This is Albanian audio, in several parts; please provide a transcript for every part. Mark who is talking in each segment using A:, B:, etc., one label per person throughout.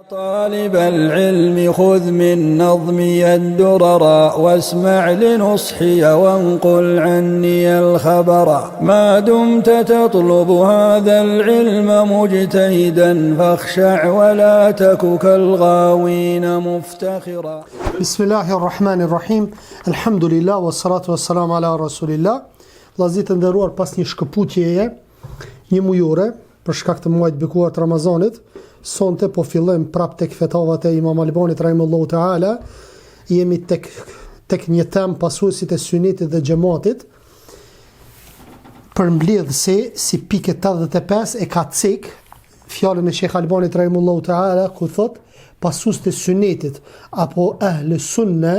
A: طالب العلم خذ من نظمي الدرر واسمع لنصحي وانقل عني الخبر ما دمت تطلب هذا العلم مجتهدا فاخشع ولا تك كالغاوين مفتخرا.
B: بسم الله الرحمن الرحيم. الحمد لله والصلاة والسلام على رسول الله. Vllazit të nderuar, pas një shkëputjeje një mujore për shkak të muajit bekuar të Ramazanit, sonte po fillojmë prap tek fetavat e Imam Albanit rahimahullahu taala. Jemi tek një temë pasuesit e sunetit dhe xhamatit. Përmbledhësi si pikë 85 e ka cek fjalën e Sheikh Albanit rahimahullahu taala ku thot pasuesit e sunetit apo ahle sunne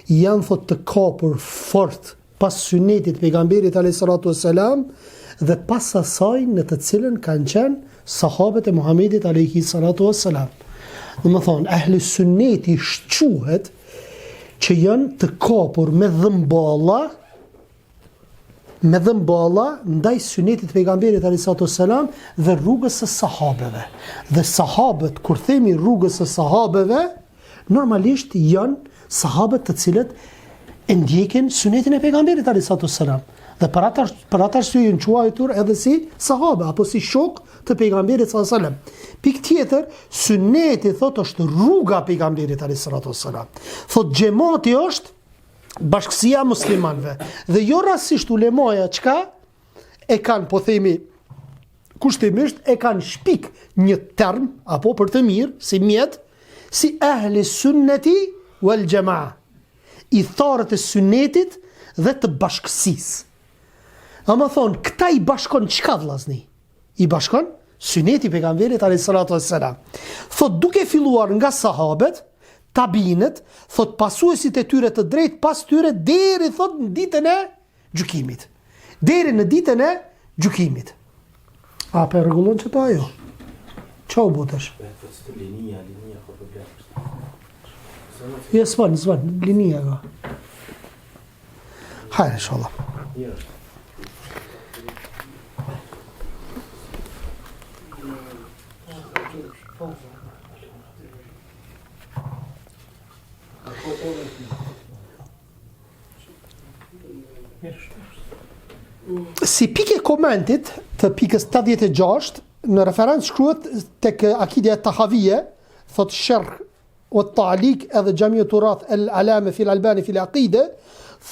B: janë thot të kapur fort pas sunetit pejgamberit alayhi salatu wassalam dhe pas asaj në të cilën kanë qenë sahabët e Muhamedit alayhi salatu wassalam. Domethënë ahli sunneti shquhet që janë të kapur me dhëmballa ndaj sunetit pejgamberit alayhi salatu wassalam dhe rrugës së sahabeve. Dhe sahabët, kur themi rrugës së sahabeve, normalisht janë sahabët të cilët e ndjekin sunetin e pejgamberit alayhi salatu wassalam. Dhe për ata arsye janë quajtur edhe si sahabe apo si shok të pejgamberit sallallahu alaihi wasallam. Pikë tjetër, suneti thot është rruga e pejgamberit alayhi salatu wassalam. Thot xhamati është bashkësia muslimanëve. Dhe jo rastësisht ulemaja çka e kanë, po themi kushtimisht e kanë shpik një term apo për të mirë si mjet si ahli sunneti wal jamaa, i tharët e sunetit dhe të bashkësisë. Ama thonë, këta i bashkon çka vllazni? I bashkon suneti pejgamberit alayhi salatu wassalam. Thot duke filluar nga sahabët, tabiinët, thot pasuesit e tyre të drejt pas tyre deri thot në ditën e gjykimit. Deri në ditën e gjykimit. A për rregullon çto ajo? Çau botesh. Linia Ja, zvan, linia ga. Hajde, inshallah. Si pike komentit të pikës 86, në referencë shkruhet tek Akidja Tahavije, thot Sharh o Ta'liq edhe Xhamia Turath al-Alame fil Albani fil Aqide,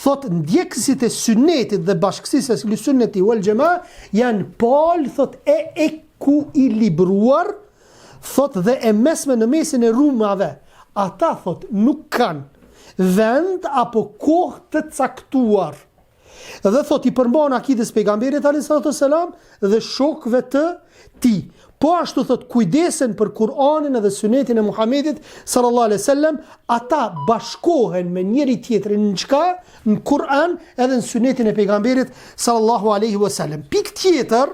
B: thot ndjekësit e sunetit dhe bashkësisë e sunneti wal jamaa janë palë, thot e ekuilibruar, thot dhe e mesme në mesin e rrumave. Ata thot nuk kanë vend apo kohë të caktuar. Dhe thot i përmban akidës pejgamberit alayhi salatu wassalam dhe shokëve të tij. Po ashtu thot kujdesen për Kur'anin edhe sunetin e Muhamedit sallallahu alaihi wasallam, ata bashkohen me njëri tjetrin në çka? Në Kur'an edhe në sunetin e pejgamberit sallallahu alaihi wasallam. Pikë tjetër,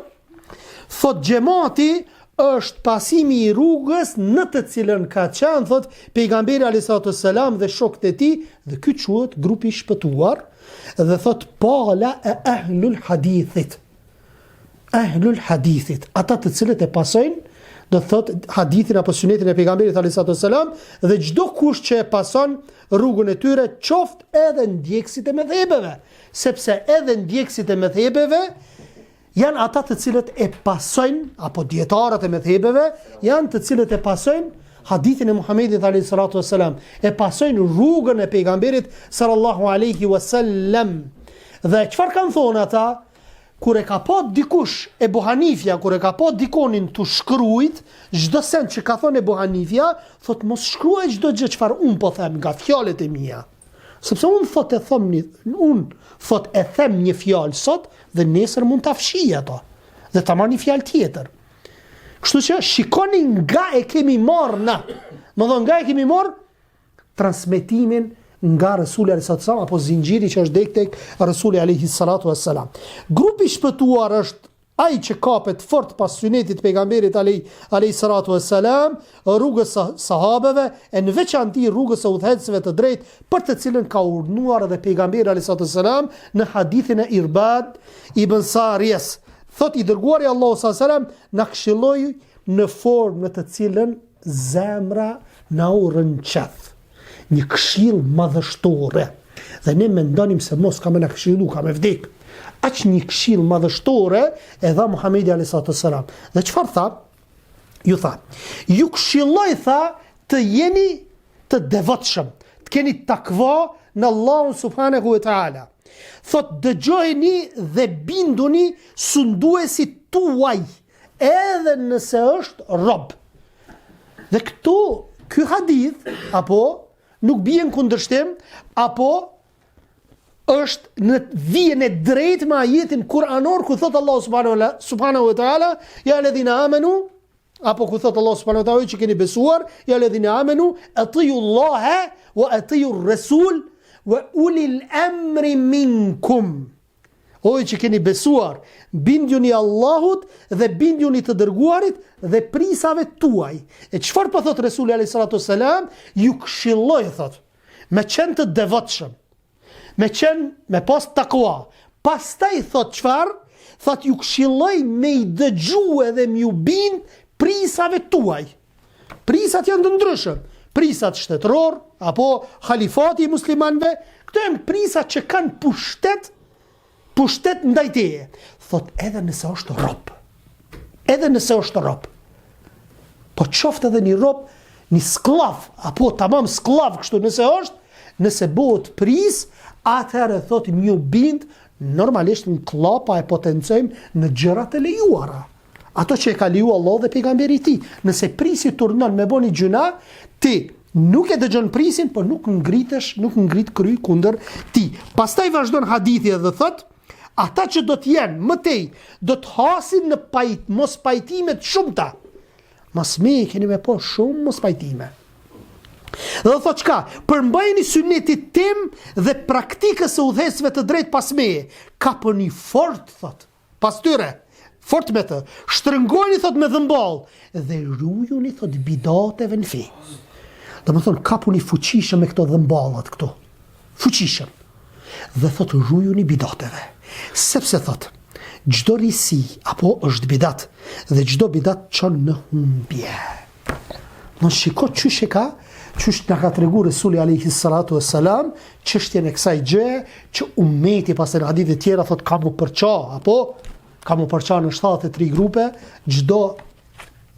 B: thot xhamati është pasimi i rrugës në të cilën ka qenë thot pejgamberi alayhi salatu wassalam dhe shokët e tij, dhe ky quhet grupi i shpëtuar, dhe thot pala e ahlul hadithit. Ahlul hadithit, ata të cilët e pasojnë, do thot hadithin apo sunetin e pejgamberit alayhi salatu wassalam, dhe çdo kush që e pason rrugën e tyre, qoftë edhe ndjekësit e mëdhëbeve, sepse edhe ndjekësit e mëdhëbeve janë ata të cilët e pasojnë, apo dietarët e mëdhëbeve janë të cilët e pasojnë hadithin e Muhamedit alayhi salatu wassalam, e pasojnë rrugën e pejgamberit sallallahu alaihi wasallam. Dhe çfarë kanë thonë ata? Kur e ka pa dikush Ebu Hanifja, kur e ka pa dikonin të shkruajt çdo send që ka thonë Ebu Hanifja, thot mos shkruaj çdo gjë çfarë un po them nga fjalët e mia. Sepse un thot e them një fjalë sot dhe nesër mund ta fshij ato dhe ta marr një fjalë tjetër. Kështu që shikoni nga e kemi marrë na. Nga e kemi marrë transmetimin nga Rasuli alayhi salatu wasallam apo zinxhiri që është dek tek Rasuli alayhi salatu wasallam. Grupi i shpëtuar është ai që kapet fort pas sunetit pejgamberit alayhi salatu wasallam, rrugës së sahabeve, e në veçanti rrugës së udhëheqësve të drejtë, për të cilën ka urdhëruar edhe pejgamberi alayhi salatu wasallam në hadithin e Irbad ibn Sariyes. Thot i dërguari Allahu sallallahu alaihi wasallam na këshilloi në formë në të cilën zemra na u rënqeth. Një këshill madhështore. Dhe ne mendonim se mos ka me na këshillu, ka me vdek. Aq një këshill madhështore e dha Muhamedi a.s. Dhe çfarë tha? Ju tha, ju këshilloj tha të jeni të devotshëm, të keni takva në Allahun subhanahu wa taala. Thot dëgjojeni dhe binduni sunduesit tuaj, edhe nëse është rob. Dhe ky hadith apo nuk bien kundërshtim, apo është në vijën e drejtë me ajetin kuranor ku thot Allah subhanahu wa taala ya alladhina amanu, apo ku thot Allah subhanahu wa taala që keni besuar, ya alladhina amanu atiyu Allah wa atiyu ar-rasul wa ulil amri minkum. O që keni besuar, bindjuni Allahut dhe bindjuni të dërguarit dhe prisave tuaj. E çfarë po thot Resuli alayhi salatu wasalam? Ju këshilloj thot me qenë të devotshëm, me pas takwa. Pastaj thot çfarë? Thot ju këshilloj me i dëgjue dhe me ju bind prisave tuaj. Prisat janë të ndryshëm. Prisat shtetëror, apo halifati i muslimanëve, këto janë prisat që kanë pushtet ndaj teje. Thot edhe nëse është rob. Edhe nëse është rob. Po qoftë edhe një rob, një sklav, apo tamam sklav kështu nëse bëhet pris, atëherë thot një bind, normalisht në klapa e potencojmë në gjërat e lejuara. Ato që e ka leju Allah dhe pejgamberi i tij. Nëse prisi turnon me boni gjuna, ti nuk e dëgjon prisin, por nuk ngrit kry kundër ti. Pastaj vazhdon hadithi dhe thot, ata që do të jenë mëtej, do të hasin në mos pajtimet shumëta. Mas me keni me po shumë mos pajtime. Dhe thot çka? Përmbajeni sunetit tim dhe praktikës së udhëhesve të drejt pas meje. Kaponi fort, thot, pas tyre. Fort me të. Shtrëngojeni, thot, me dhëmball dhe rujuni, thot, bidateve në fe. Do më thonë, kapuni fuqishëm me këto dhëmballat këto. Fuqishëm. Dhe thot, rujuni bidateve. Sepse thot, çdo risi apo është bidat dhe çdo bidat çon në humbje. Në shiko çysh e ka, çysh na ka treguar Resuli alayhi salatu wassalam çështjen e kësaj gjëje që ummeti pas në hadithe tjera thot ka mu përça, apo ka mu përça në 73 grupe, çdo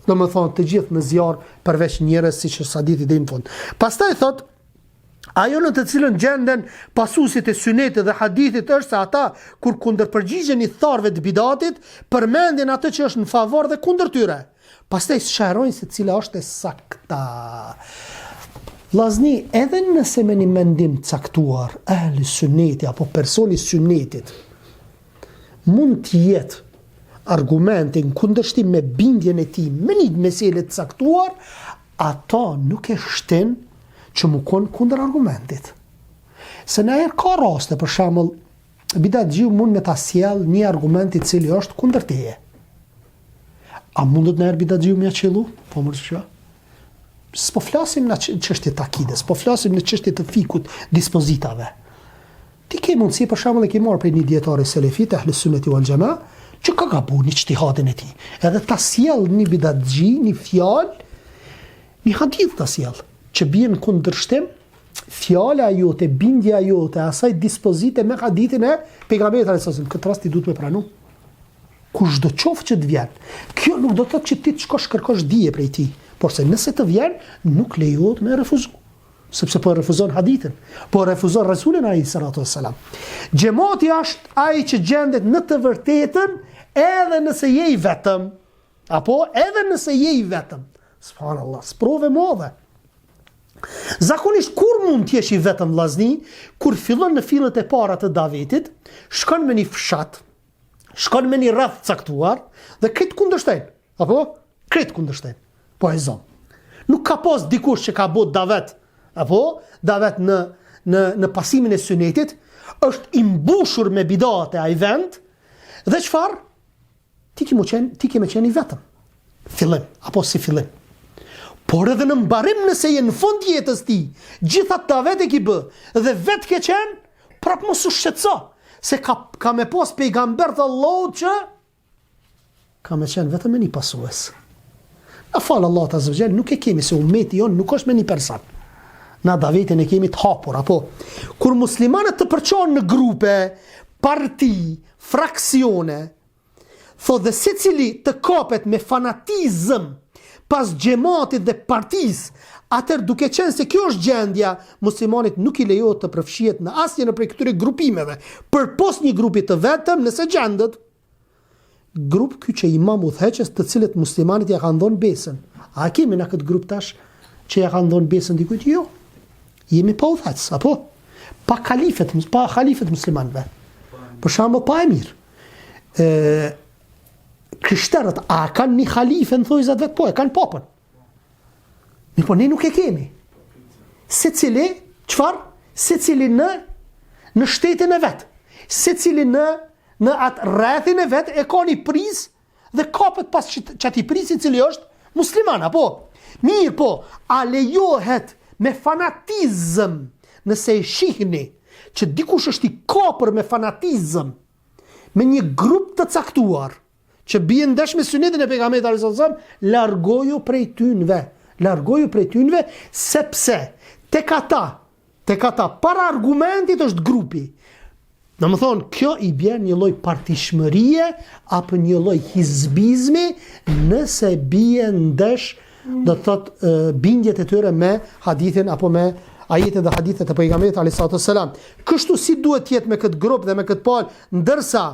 B: do më thonë të gjithë në zjarr përveç njerëz siç është hadithi deri në fund. Pastaj thot ajo në të cilën gjenden pasuesit e sunetit dhe hadithit është se ata kur kundërpërgjigjen i tharve të bidatit, përmendin atë që është në favor dhe kundër tyre. Pastaj shërojnë se cila është e sakta. Vllazni, edhe nëse me një mendim caktuar, ehli suneti apo personi sunetit mund të jetë argumentin kundërshtim me bindjen e tij me një meselë të caktuar, ato nuk e shtin që mu konë kundër argumentit. Se në erë ka raste, për shembull, bidatxhiu mund me ta sjell një argument i cili është kundër teje. A mundet në erë bidatxhiu me qellu? Po më rëshqa? S'po flasim në çështje të akides, po flasim në çështje të fikut, dispozitave. Ti ke mundësi, për shembull, e ke marrë prej një dietari selefit, ahli sunneti wal jamaa, që ka gabu një ijtihadin e tij. Edhe ta sjell një bidatxhi, një fjalë, një hadith ta sjell, që bien kundërshtim fjala jote, bindja jote, asaj dispozite me hadithin e pejgamberit sallallahu alajhi wasallam. Këtë rast ti duhet me pranu. Kushdo qoftë që të vjen. Kjo nuk do të thotë që ti të shkosh kërkosh dije prej tij, por se nëse të vjen, nuk lejohet me refuzu. Sepse po refuzon hadithin, po refuzon Rasulin alayhi salatu wassalam. Xhamati është ai që gjendet në të vërtetën edhe nëse je i vetëm, apo edhe nëse je i vetëm. Subhanallah, sprove modhe. Zakonisht kur mund të jesh i vetëm vllazni, kur fillon në fillet e para të davetit, shkon me një fshat, shkon me një rreth caktuar dhe këtë kundërshtojnë, apo këtë kundërshtojnë. Po e zon. Nuk ka pas dikush që ka bot davet, apo davet në pasimin e sunetit, është i mbushur me bidate ai vend, dhe çfarë? Ti ke me qenë i vetëm. Fillim, apo si fillim. Por edhe në mbarim nëse je në fund jetës ti, gjithat davet e ki bë, dhe vetë ke qenë, prap mos u shqetëso, se ka me pas pejgamber të Allahut që ka me qenë vetëm e një pasues. A falë Allah të azëvgjel, nuk e kemi se ummeti jonë nuk është me një person. Na davetin e kemi të hapur, apo. Kur muslimanët të përçohen në grupe, parti, fraksione, thot dhe secili të kapet me fanatizëm pas xhamatit dhe partisë, atër duke qenë se kjo është gjendja, muslimanit nuk i lejohet të përfshihet në asnjë prej këtyre grupimeve, përpos një grupi të vetëm, nëse gjendet grup ky që imam udhëheqës të cilët muslimanit ja kanë dhënë besën. A kemi në këtë grup tash që ja kanë dhënë besën dikujt? Jo. Jemi pa udhëheqës, apo? Pa halifet muslimanëve. Për shembull pa emir. Krishterët a kanë një halife në thojzat vetë? Po, e kanë popën. Mirë po ne nuk e kemi. Secili, çfarë? Secili në shtetin e vet. Secili në atë rrethin e vet e ka një pris dhe kapet pas çati prisi i cili është musliman, apo? Mirë po, a lejohet me fanatizëm nëse e shihni që dikush është i kapur me fanatizëm me një grup të caktuar që bien ndesh me sunetin e pejgamberit sallallahu alajhi wasallam, largoju prej tynve sepse tek ata para argumentit është grupi. Në më thonë, kjo i bjen një lloj partishmërie apo një lloj hizbizmi nëse bie ndesh do të thotë bindjet e tyre me hadithin apo me ajetet dhe hadithet e pejgamberit alayhis salam. Kështu si duhet jetë me këtë grup dhe me këtë palë, ndërsa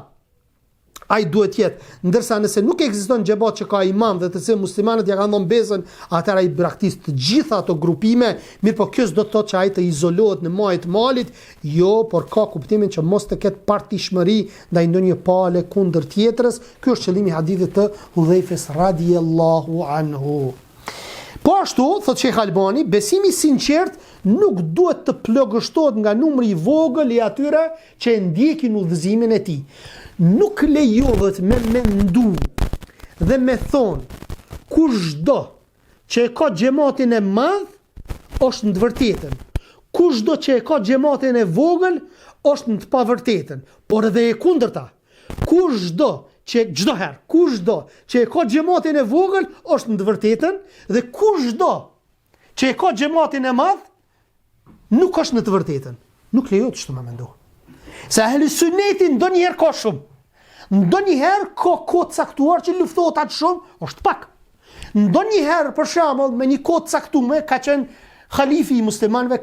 B: ai duhet jetë, ndërsa nëse nuk ekziston xhabat që ka imam dhe të cilë muslimanët ja kanë dhënë besën, atëra ai braktis të gjitha ato grupime, mirë po kjo s'do të thotë që ai të izolohet në majë të malit, jo, por ka kuptimin që mos të ketë partishmëri ndaj ndonjë pale kundër tjetrës. Ky është qëllimi i hadithit të Hudhaifes radhiyallahu anhu. Po ashtu, thot Sheikh Albani, besimi i sinqert nuk duhet të plagështohet nga numri i vogël i atyre që e ndjekin udhëzimin e tij. Nuk lejohet me mendu dhe me thonë kushdo që e ka xhamatin e madh është në të vërtetën. Kushdo që e ka xhamatin e vogël është në të pavërtetën, por edhe e kundërta. Kushdo që e ka xhamatin e vogël është në të vërtetën dhe kushdo që e ka xhamatin e madh nuk është në të vërtetën. Nuk lejohet kështu me mendu. Se ahli sunneti ndonjëherë ka shumë. Ndonjëherë ka kohë caktuar që luftohet atë shumë, është pak. Ndonjëherë për shembull me një kohë caktuar ka qenë kalifi i muslimanëve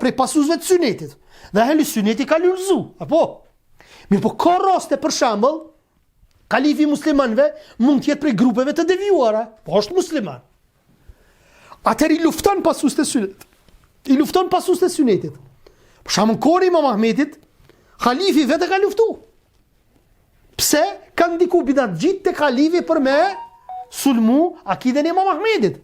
B: prej pasuesve të sunnetit. Dhe ahli sunneti ka lulzu, apo? Mirë po ka raste për shembull kalifi i muslimanëve mund të jetë prej grupeve të devijuara, po është musliman. Atëri lufton pasuesët e sunnetit. I lufton pasuesët e sunnetit. Për shembull kohën e Imam Ahmedit, khalifi vetë ka luftu. Pse? Ka ndiku bidatxhit te khalifi për me sulmu akiden e Imam Ahmedit.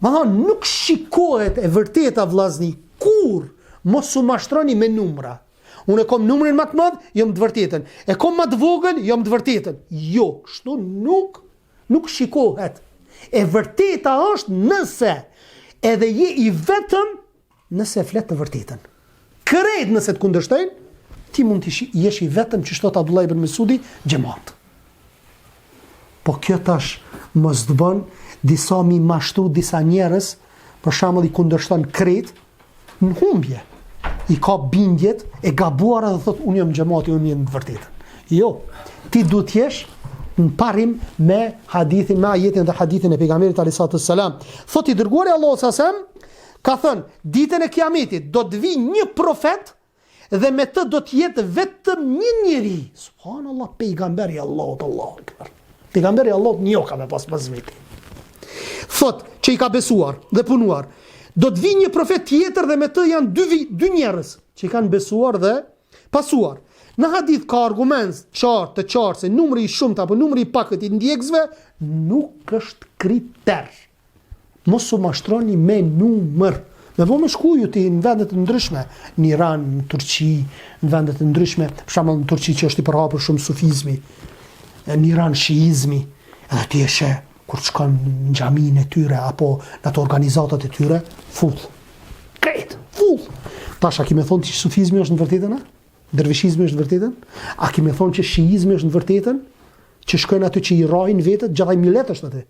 B: Ma thonë, nuk shikohet e vërteta vllazni, kur mos u mashtroni me numra. Unë e kom numrin më të madh, jam të vërtetën. E kom më të vogël, jam të vërtetën. Jo, kështu nuk shikohet. E vërteta është nëse edhe je i vetëm nëse flet të vërtetën. Krejt nëse të kundërshtojnë, ti mund të jesh i vetëm që shtot Abdullah ibn Mesudi xhamat. Po kjo tash mos të bën disa mi mashtru disa njerëz, për shembull i kundërshton krejt në humbje. I ka bindjet e gabuara dhe thot unë jam xhamati, unë jam të vërtetën. Jo, ti duhet të jesh në parim me hadithin, me ajetin dhe hadithin e pejgamberit alayhis salam. Thot i dërguari Allahu sallallahu ka thënë, ditën e kiametit do të vi një profet dhe me të do të jetë vetëm një njeri. Subhanallahu, pejgamberi Allahut, Allahu akbar. Pejgamberi Allahut një ka me pas veti. Thot që i ka besuar dhe punuar. Do të vi një profet tjetër dhe me të janë dy njerëz që i kanë besuar dhe pasuar. Në hadith ka argument të qartë se numri i shumt apo numri i pakët i ndjekësve nuk është kriter. Mos u mashtroni me numër. Me po më shku ju ti në vendet të ndryshme, në Iran, në Turqi, në vendet të ndryshme, për shembull në Turqi që është i përhapur shumë sufizmi, në Iran shiizmi, edhe ti e sheh kur shkon në xhamin e tyre apo në ato organizatat e tyre, full. Krejt, full. Tash a kime thonë që sufizmi është në vërtetën? Dervishizmi është në vërtetën? A kime thonë që shiizmi është në vërtetën? që shkojnë aty që i rrojnë vetët, gjallaj millet është aty.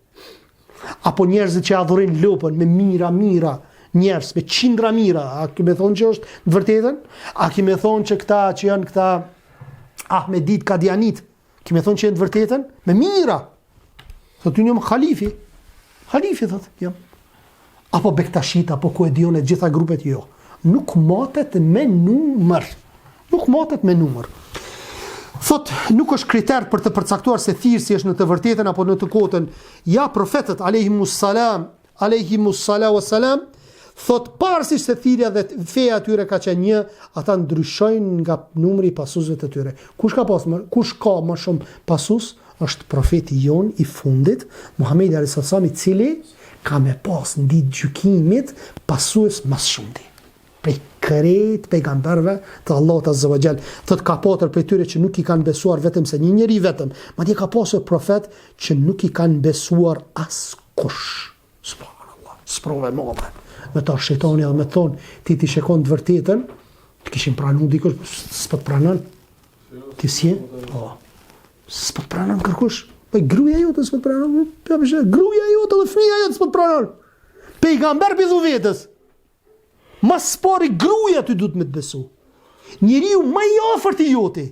B: Apo njerëzit që adhurojnë lopën me mira, njerëz me qindra mira, a kime thonë që është në vërtetën? A kime thonë që këta që janë këta Ahmedit, Kadianit, kime thonë që janë në vërtetën? Me mira. Thotë unë jam khalifi, thotë jam. Apo Bektashit, apo ku e dion e gjitha grupet jo. Nuk matet me numër. Thot, nuk është kriter për të përcaktuar se thirrsi është në të vërtetën apo në të kotën. Ja profetët alayhimus salam, thot pavarësisht se thirrja dhe feja e tyre ka qenë një, ata ndryshojnë nga numri i pasuesve të tyre. Kush ka më shumë pasues është profeti jon i fundit, Muhamedi alayhis salam, i cili ka me pas në ditë gjykimit pasues më shumë. Prej krejt pejgamberve të Allahut Azza wa Jall. Thot ka patër prej tyre që nuk i kanë besuar vetëm se një njeri vetëm, madje ka pasur profet që nuk i kanë besuar askush. Subhanallah, sprove mëdha. Me ta shejtani edhe me thonë, ti shikon të vërtetën, të kishin pranuar dikush, s'po të pranon. Ti si? Po. S'po të pranon kërkush. Po gruaja jote s'po të pranon. Gruaja jote dhe fëmia jote s'po të pranon. Pejgamber bidhu vetës. Mas pari gruaja ty duhet me të besu. Njeriu më i afërt i joti.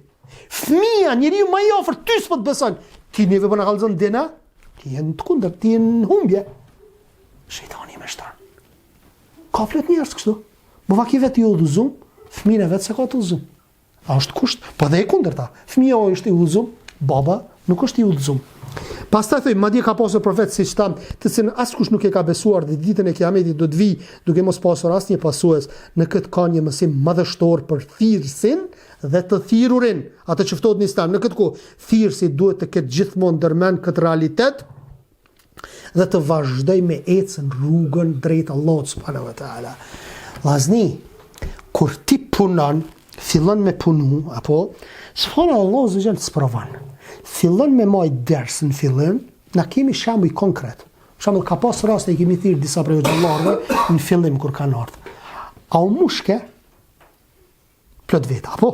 B: Fëmia, njeriu më i afërt ty s'po të beson. Ti neve po na kallzon dena, ti je të kundërt, ti je në humbje. Shejtani më shton. Ka flet njerëz kështu. Mo vaki vetë i udhëzum, fëmia vetë se ka të udhëzum. A është kusht? Po dhe e kundërta. Fëmia është i udhëzum, baba nuk është i udhëzum. Pastaj thoj, madje ka pasur profet si shtam, të cilën askush nuk e ka besuar dhe ditën e Kiametit do të vi duke mos pasur asnjë pasues. Në këtë ka një mësim madhështor për thirrsin dhe të thirrurin, atë që ftohet në Islam. Në këtë kohë, thirrsi duhet të ketë gjithmonë ndërmend këtë realitet dhe të vazhdoj me ecën rrugën drejt Allahut subhanahu wa taala. Vllazni, kur ti punon, fillon me punu, apo subhanallahu zë gjallë sprovon. Fillon me maj ders në fillim, na kemi shembuj konkret. Shembull ka pas raste i kemi thirr disa prej xhallarëve në fillim kur kanë ardhur. A u mushke plot veta, apo?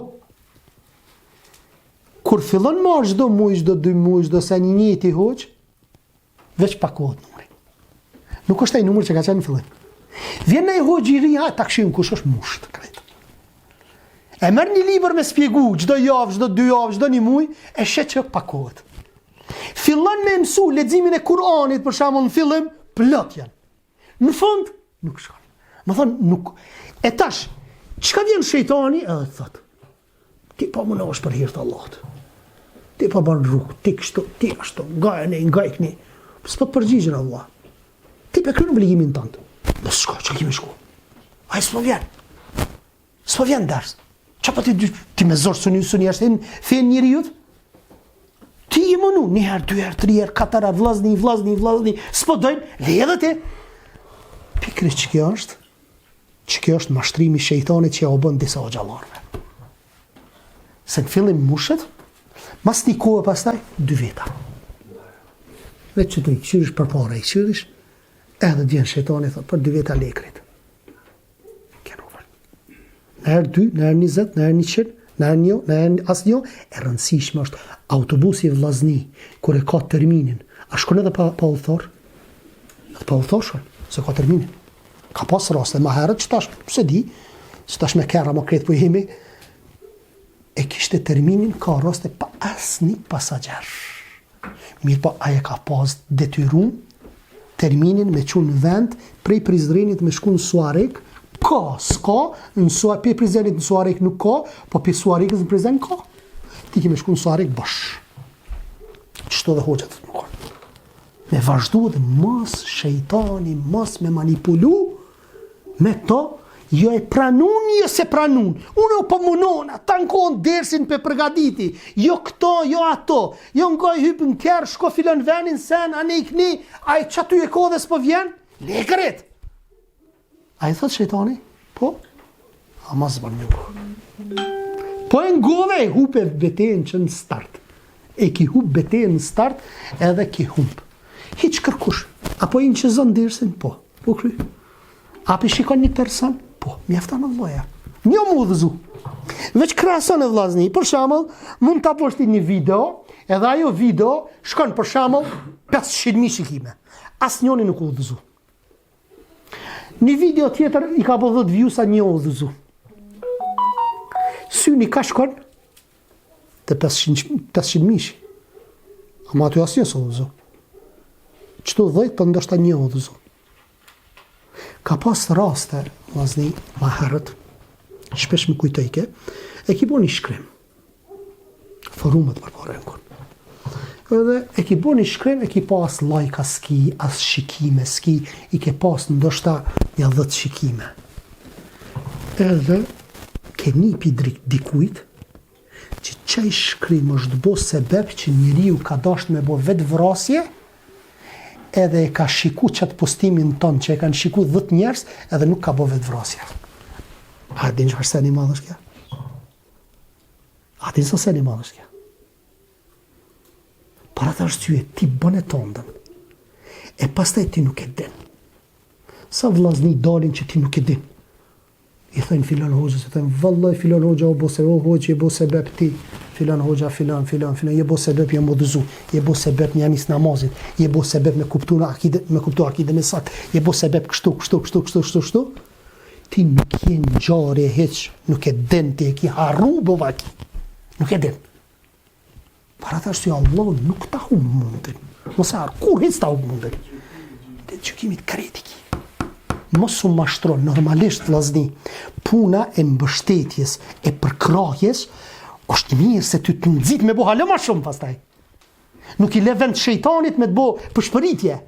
B: Kur fillon marr çdo muaj, çdo 2 muaj, çdo sa një njëti hoq, veç pakohet numri. Nuk është ai numër që ka qenë në fillim. Vjen ai hoq i ri, ta kshim kush është musht, krejt. E merr një libër me spjegu, çdo javë, çdo 2 javë, çdo një muaj, e shet që pakohet. Fillon me mësu leximin e Kur'anit, për shembull në fillim, plot janë. Në fund nuk shkon. Më thon nuk. E tash, çka vjen shejtani edhe thot. Ti po munohesh për hir të Allahut. Ti po bën rrugë, ti kështu, ti ashtu, ngajkni. S'po të përgjigjen Allah. Ti pe kryen obligimin tënd. Mos shko, çka kemi shku. Ai s'po vjen dars. Qa pa ti me zorë suni ashtë fejnë njëriut? Ti i mënu, 1 herë, 2 herë, 3 herë, 4 herë, vlazni, s'po dojnë, le edhe ti. Pikri që kjo është mashtrimi shejtanit që ja o bën disa o gjallarve. Se në fillim mushet, mas një kohë pastaj, 2 veta. Veç që të i këqyrish për para i këqyrish, edhe djenë shejtanit, thot, për 2 veta lekrit. Në herë 2, në herë 20, në herë 100, në herë 1, në herë asnjë, e rëndësishme është autobusi vllazni, kur e ka terminin, a shkon edhe pa udhëtor? Edhe pa udhëtor shkon, se ka terminin. Ka pas raste më herët që tash, pse di, se tash me kerra më kretë po jemi, e kishte terminin, ka raste pa asnjë pasager. Mirë po, aje ka pas detyrum terminin me çun në vend, prej Prizrenit me shku në Suarek, s'ka, pe Prizrenit në Suarek nuk ka, po pe Suarekës në Prizren ka. Ti kemi shku në Suarek bash. Qështu dhe hoqët nuk ka. Me vazhdu dhe mos shejtani, mos me manipulu, me to, jo e pranun, jo se pranun. Unë po munon, ta nkon dersin pe përgaditi, jo këto, jo ato, jo ngoj hypën kërë, shko filon venin sen, ane i këni, a i që ty e ko dhe s'po vjen, le kret. A i thot shejtani, po, a ma zë bërë një. Po e ngove e hupe betejnë që në start. E ki hup betejnë në start, edhe ki hump. Hiq kërkush, apo i në që zonë dersin, po kry. Apo shikon një person, po, mjeftan në vloja. Një mu dhëzu. Veç krason e vlazni, për shamëll, mund të aposhti një video, Edhe ajo video shkon për shembull 500.000 shikime. Asnjëri nuk u udhëzu. Një video tjetër i ka bërë 10 views, një u udhëzu. Syni ka shkon të 500.000. Ama aty asnjë s'u udhëzu. Çto 10 për ndoshta një u udhëzu. Ka pas raste, vllazni, më herët, shpesh më kujtoj ke, e ki bo një shkrim. Forumet për pare në konë. Edhe e ki bo një shkrim, e ki pas lajka s'ki, as shikime s'ki, i ke pas ndoshta një 10 shikime. Edhe ke nipi dikujt, që qaj shkrim është bo sebeb që njeriu ka dasht me bo vetë vrasje, edhe e ka shiku qatë postimin tonë, që e kanë shiku 10 njerës, edhe nuk ka bo vetë vrasje. A din që se një madhës kja? A din se një madhës kja? Para të arsye, ti bën e tondën, e pastaj ti nuk e din. Sa vllazni dalin që ti nuk e din. I thënë filan hoxhës, i thënë vallaj filan hoxha o bose, o hoxhë je bo sebeb ti, filan hoxha filan, je bo sebeb je modëzu, je bo sebeb një anis namazit, je bo sebeb me kuptu akide me sakt, je bo sebeb kështu. Ti nuk je në gjare heq, nuk e din, ti e ki harru bovaki, nuk e din. Para të arsye Allah nuk ta hu mundin, mos e arë, kur hec ta hu mundin. Dhe gjykimit kritiki. Mos u mashtron, normalisht vllazni, puna e mbështetjes, e përkrahjes, është mirë se ty të nxit me bo halë ma shumë pastaj. Nuk i le vend shejtanit me të bo përshpëritje.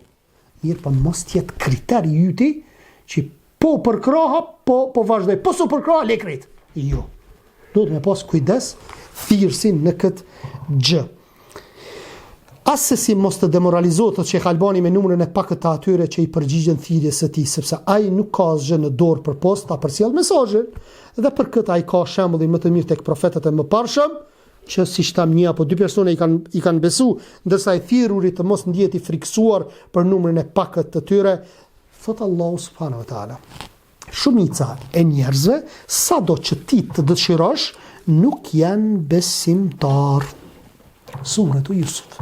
B: Mirë, për mos tjetë kriteri jyti, që po përkraha, po vazhdoj, po su përkraha, le krejt. Jo. Duhet me pas kujdes, thirësin në këtë gjë. Asesi mos të demoralizohet Sheikh Albani me numrin e pakët të atyre që i përgjigjen thirrjes së tij, sepse ai nuk ka asgjë në dorë për post ta përcjell mesazhin, dhe për këtë ai ka shembullin më të mirë tek profetët e mëparshëm, që siç tham një apo dy persona i kanë besu, ndërsa i thirrurit të mos ndihet i friksuar për numrin e pakët të tyre, thot Allahu subhanahu wa taala. Shumica e njerëzve, sado që ti të dëshirosh, nuk janë besimtar. Suratu Yusuf.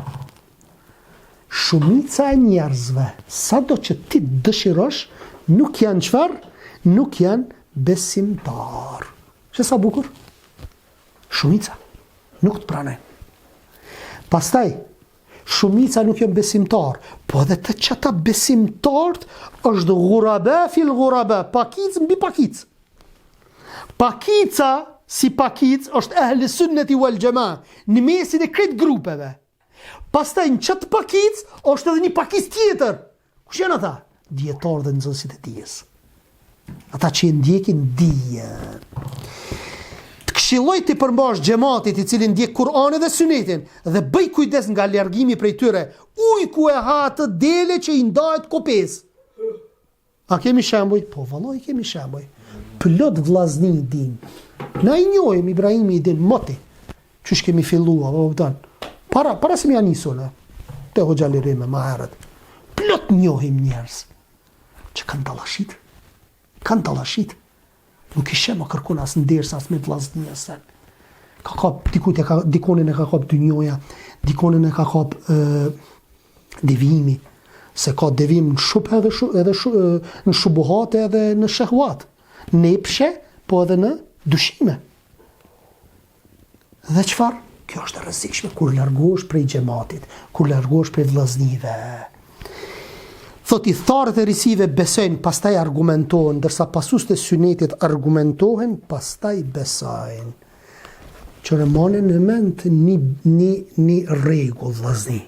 B: Shumica e njerëzve, sado që ti dëshirosh, nuk janë çfarë? Nuk janë besimtar. Që sa bukur? Shumica nuk të pranojnë. Pastaj, shumica nuk janë besimtar, po edhe të çata besimtarët është ghurabe fil ghurabe, pakic mbi pakic. Pakica si pakic është ehli sunneti wal jamaa, në mesin e këtë grupeve. Pastaj në qëtë pakic është edhe një pakic tjetër. Kush janë ata? Dietarë dhe nxënësit e dijes. Ata që e ndjekin dijen. Të këshilloj të përmbash xhamatit i cili ndjek Kur'anin dhe Sunetin dhe bëj kujdes nga largimi prej tyre. Ujku e hatë dele që i ndahet kopes. A kemi shembuj? Po vallai kemi shembuj. Plot vllazni i din. Na i njohim Ibrahimi i din moti. Çish kemi filluar, po kupton? Para se mi anisur, te hoxha lirime, ma herët. Plot njohim njerëz që kanë dallashit. Kanë dallashit. Nuk ishe më kërkun as nderës, as me vllazni sen. Ka kap, dikonin e ka kap dynjoja, dikonin e ka kap devimi, se ka devim në shubhe edhe në shubuhat edhe në shehwat. Në epshe, po edhe në dyshime. Dhe çfarë? Kjo është e rrezikshme kur largohesh prej xhamatit, kur largohesh prej vllaznive. Thot i tharët e risive besojnë, pastaj argumentohen, ndërsa pasuesit e sunetit argumentohen, pastaj besojnë. Që rëmonin në mend një rregull vllazni.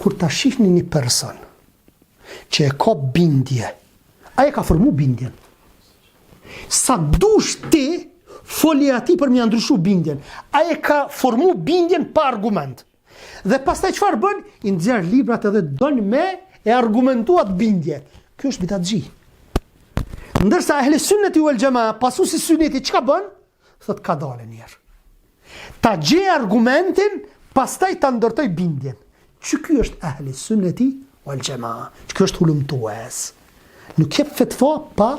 B: Kur ta shihni një person që e ka bindje, ai ka formu bindjen. Sa dush ti folje ati për mja ndryshu bindjen. Aje ka formu bindjen pa argument. Dhe pastaj çfarë bën? I nxjerr librat edhe don me e argumentuat bindje. Kjo është bidatxhi. Ndërsa ehli sunneti wal jamaa, pasuesi sunneti çka bën? Thot ka dalë një herë. Ta gjej argumentin, pastaj ta ndërtoj bindjen. Që ky është ehli sunneti wal jamaa. Ky është hulumtues. Nuk jep fetva pa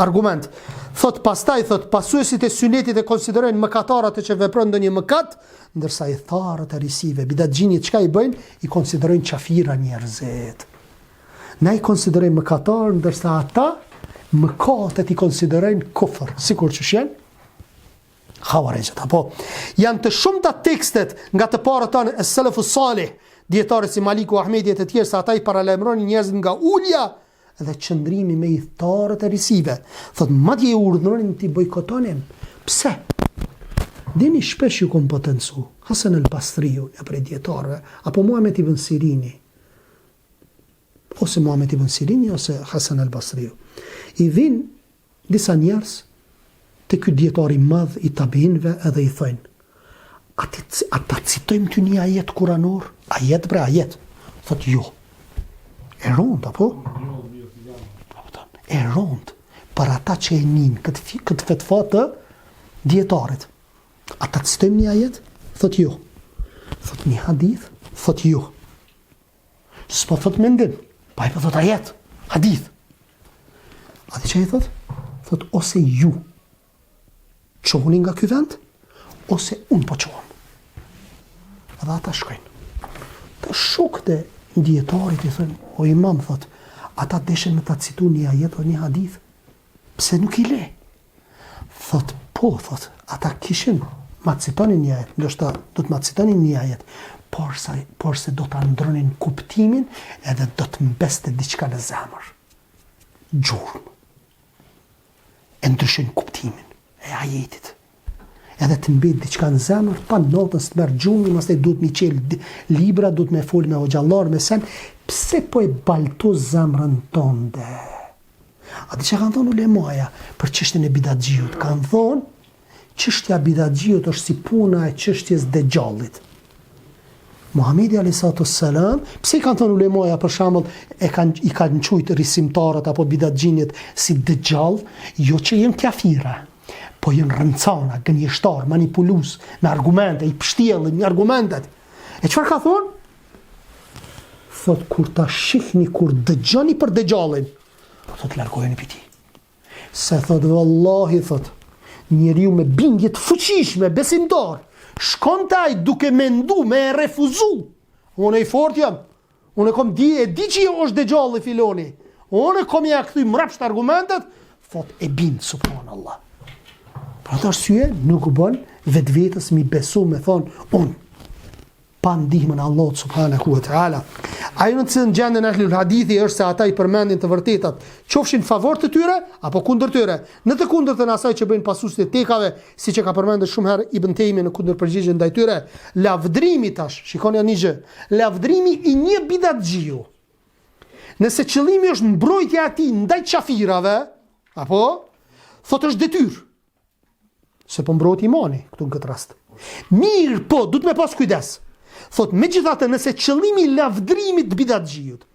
B: argument. Thot pastaj pasuesit e sunetit e konsiderojnë mëkatarat që veprojnë ndonjë mëkat, ndërsa i tharët e risive, bidatxhinit çka i bëjnë? I konsiderojnë qafira njerëzit. Na i konsiderojnë mëkatar, ndërsa ata mëkatet i konsiderojnë kufër, sikur që shenë Khawarijët. Apo janë të shumta tekstet nga të parët tanë e selefus salih, dietarët si Maliku Ahmedi e të tjerë, sa ata i paralajmëronin njerëzit nga ulja dhe qëndrimi me i tharët e risive. Thot madje i urdhëronin ti bojkotonin. Pse? Dini shpesh ju kom potencu Hasan al-Basriu, ja prej dietarëve, apo Muhamet ibn Sirini, ose Muhamet ibn Sirini ose Hasan al-Basriu. I vin disa njerëz të ky dietar i madh i tabinëve edhe i thojnë: ata citojmë ty një ajet kuranor? Ajet bre ajet. Thot jo. E rond apo? E rond. Për ata që e nin këtë fetva të dietarit. Ata citojmë një ajet? Thot jo. Thot një hadith? Thot jo. S'po thot mendim. Pa i po thot ajet. Hadith. A di që i thot? Thot ose ju qohuni nga ky vend, ose unë po qohëm. Edhe ata shkojnë. Të shokët e dietarit i thënë: o imam, thot, ata deshen me ta citu një ajet o një hadith, pse nuk i le? Thot, po, thot, ata kishin ma citonin një ajet, ndoshta do të ma citonin një ajet, por se do të ndronin kuptimin edhe do të mbeste diçka në zemër. Gjurmë. E ndryshin kuptimin e ajetit. Edhe të mbet diçka në zemër, pa notën së të merë gjumi, mastaj duhet mi qel libra, duhet me fol me hoxhallar, me sen, pse po e balto zemrën tonde? A di që kanë thonë ulemaja për çështjen e bidatxhiut? Kanë thonë çështja e bidatxhiut është si puna e çështjes dexhallit. Muhamedi a.s. Pse i kanë thonë ulemaja për shembull i kanë quajtur risimtarët apo bidatxhinit si dexhall, jo që janë kafira, po janë rëncana, gënjeshtar, manipulus, me argumente, i pështjellin me argumentet. E çfarë ka thonë? Thot, kur ta shihni, kur dëgjoni për dexhallin, thot largojeni prej tij. Se thot vallahi, thot, njeriu me bindje të fuqishme, besimtar, shkon taj duke mendu, me e refuzu. Unë i fort jam. Unë kom di që është dexhalli filoni. Unë kom ja kthy mrapsht argumentet, thot e bind subhanallah. Për atë arsye nuk u bën vetvetes mi besu me thon unë pa ndihmën Allah subhanahu wa taala. Ajo në gjendjen e ahlul hadithi është se ata i përmendin të vërtetat, qofshin favor të tyre apo kundër tyre. Në të kundërtën asaj që bëjnë pasuesit e tekave, siç e ka përmendur shumë herë Ibn Taymi në kundërpërgjigjen ndaj tyre, lavdrimi tash, shikoni një gjë, lavdrimi i një bidatxhiu. Nëse qëllimi është mbrojtja e tij ndaj qafirave, apo thotë është detyrë. Se po mbrojt imani këtu në këtë rast. Mirë, po, duhet me pas kujdes. Thot, megjithatë, nëse qëllimi i lavdrimit bidatxhiut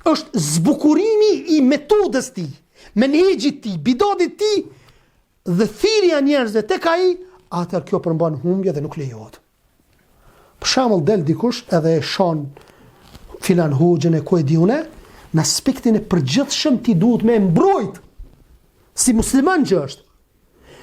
B: është zbukurimi i metodës tij, menhegjit tij, bidatit tij dhe thirrja njerëzve tek ai, atëherë kjo përmban humbje dhe nuk lejohet. Për shembull, del dikush edhe e shon filan hoxhën e ku e diune, në aspektin e përgjithshëm ti duhet me mbrojt si musliman që është.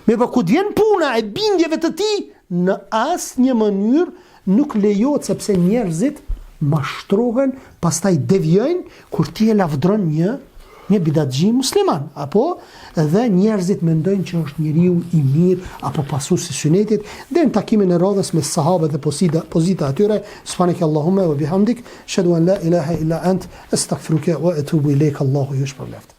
B: Me po ku vjen puna e bindjeve të tij, në asnjë mënyrë nuk lejohet, sepse njerëzit mashtrohen, pastaj devijojnë kur ti e lavdron një bidatxhi musliman, apo dhe njerëzit mendojnë që është njeriu i mirë apo pasues i sunetit. Dhe në takimin e radhës me sahabët dhe pozita atyre, subhanakallahumma wa bihamdik, ashhadu an la ilaha illa ant, astaghfiruka wa atubu ilaik. Allahu yushbir lafta.